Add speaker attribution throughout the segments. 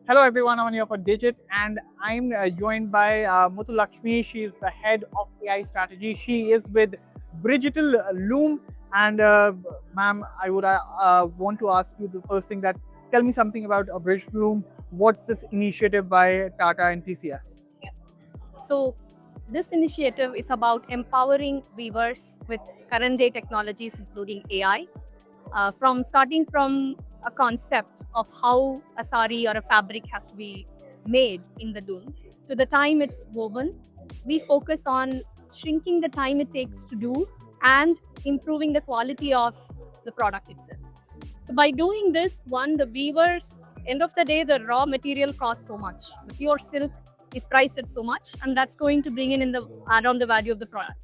Speaker 1: Hello everyone, I'm here for Digit and I'm joined by Muthu Lakshmi. She is the head of AI strategy. She is with Brigital Loom. And ma'am, I would want to ask you the first thing that tell me something about Brigital Loom. What's this initiative by Tata and TCS?
Speaker 2: Yes. So this initiative is about empowering weavers with current day technologies, including AI, from starting from a concept of how a sari or a fabric has to be made in the loom to the time it's woven. We focus on shrinking the time it takes to do and improving the quality of the product itself. So by doing this, one, the weavers, end of the day, the raw material costs so much. The pure silk is priced at so much, and that's going to bring in the add on the value of the product.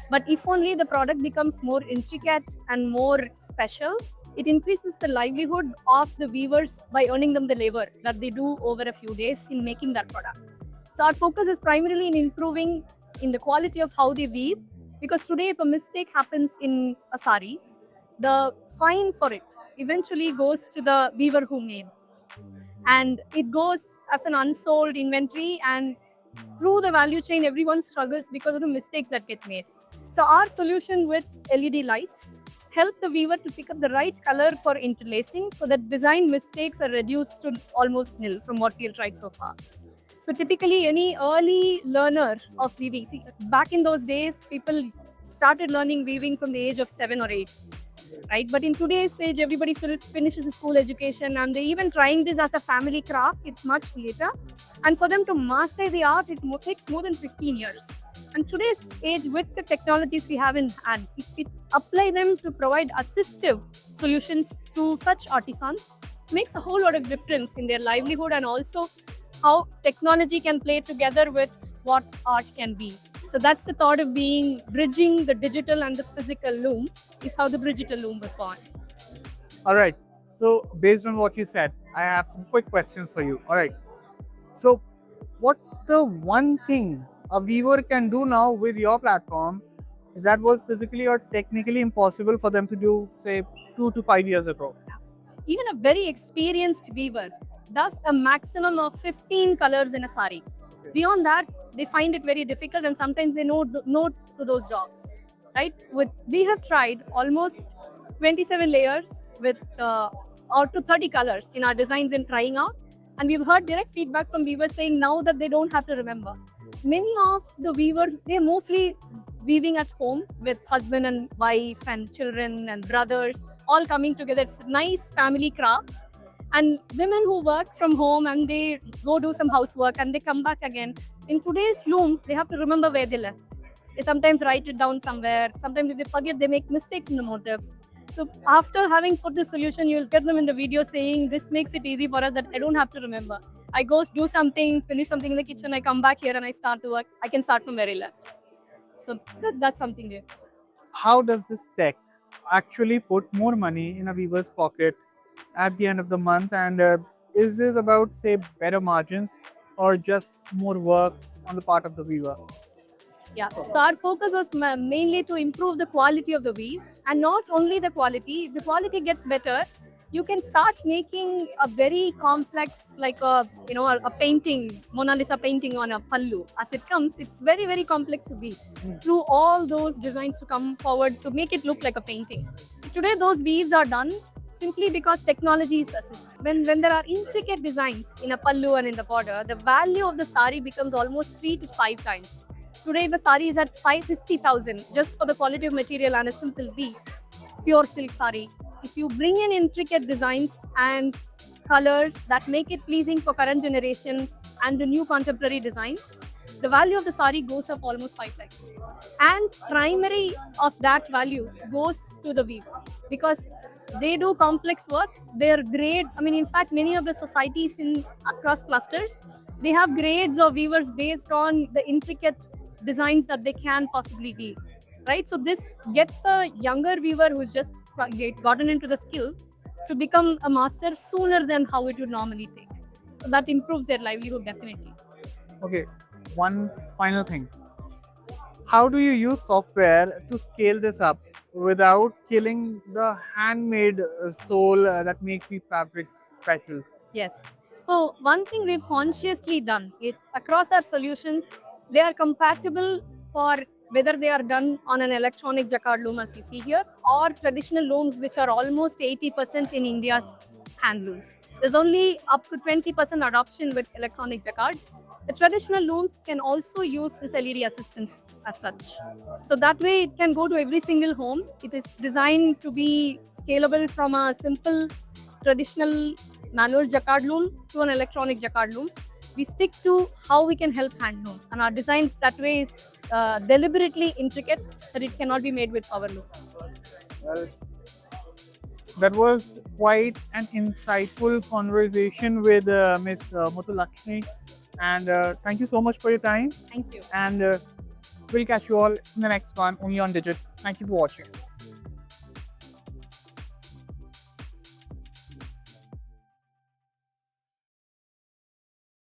Speaker 2: But if only the product becomes more intricate and more special, it increases the livelihood of the weavers by earning them the labor that they do over a few days in making that product. So our focus is primarily in improving in the quality of how they weave, because today if a mistake happens in a sari, the fine for it eventually goes to the weaver who made, and it goes as an unsold inventory, and through the value chain everyone struggles because of the mistakes that get made. So our solution with LED lights help the weaver to pick up the right color for interlacing so that design mistakes are reduced to almost nil from what we've tried so far. So typically any early learner of weaving, see, back in those days people started learning weaving from the age of 7 or 8, right? But in today's age, everybody finishes a school education and they even trying this as a family craft. It's much later. And for them to master the art, it takes more than 15 years. And today's age, with the technologies we have in hand, if we apply them to provide assistive solutions to such artisans, makes a whole lot of difference in their livelihood, and also how technology can play together with what art can be. So that's the thought of being bridging the digital and the physical loom, is how the Brigital Loom was born.
Speaker 1: All right. So, based on what you said, I have some quick questions for you. All right. So, what's the one thing a weaver can do now with your platform that was physically or technically impossible for them to do, say, 2 to 5 years ago?
Speaker 2: Even a very experienced weaver does a maximum of 15 colors in a sari. Beyond that, they find it very difficult, and sometimes they know no to those jobs. Right? We have tried almost 27 layers with out to 30 colors in our designs and trying out, and we've heard direct feedback from weavers saying now that they don't have to remember. Many of the weavers, they're mostly weaving at home with husband and wife and children and brothers all coming together. It's a nice family craft. And women who work from home and they go do some housework and they come back again. In today's looms, they have to remember where they left. They sometimes write it down somewhere. Sometimes if they forget, they make mistakes in the motifs. So after having put the solution, you'll get them in the video saying, this makes it easy for us that I don't have to remember. I go do something, finish something in the kitchen, I come back here and I start to work. I can start from where I left. So that's something there.
Speaker 1: How does this tech actually put more money in a weaver's pocket at the end of the month? And is this about, say, better margins or just more work on the part of the weaver?
Speaker 2: Yeah. So our focus was mainly to improve the quality of the weave, and not only the quality. If the quality gets better, you can start making a very complex, like a painting, Mona Lisa painting on a pallu. As it comes, it's very complex to weave. Through all those designs to come forward to make it look like a painting. Today, those weaves are done simply because technology is assisted. When there are intricate designs in a pallu and in the border, the value of the sari becomes almost 3 to 5 times. Today, the sari is at 550,000 just for the quality of material and a simple weave, pure silk sari. If you bring in intricate designs and colors that make it pleasing for current generation and the new contemporary designs, the value of the sari goes up almost 5 times. And primary of that value goes to the weaver, because they do complex work. Their grade, in fact, many of the societies in across clusters, they have grades of weavers based on the intricate designs that they can possibly weave, right? So this gets a younger weaver who's just gotten into the skill to become a master sooner than how it would normally take. So that improves their livelihood definitely.
Speaker 1: Okay, one final thing. How do you use software to scale this up without killing the handmade soul that makes these fabrics special?
Speaker 2: Yes. So one thing we've consciously done is across our solutions, they are compatible for whether they are done on an electronic jacquard loom as you see here, or traditional looms which are almost 80% in India's hand looms. There's only up to 20% adoption with electronic jacquards. The traditional looms can also use this LED assistance as such. So that way it can go to every single home. It is designed to be scalable from a simple traditional manual jacquard loom to an electronic jacquard loom. We stick to how we can help hand loom, and our designs that way is deliberately intricate that it cannot be made with power loom.
Speaker 1: Well, that was quite an insightful conversation with Miss Muthulakshmi, and thank you so much for your time.
Speaker 2: Thank you.
Speaker 1: And we'll catch you all in the next one, only on Digit. Thank you for watching.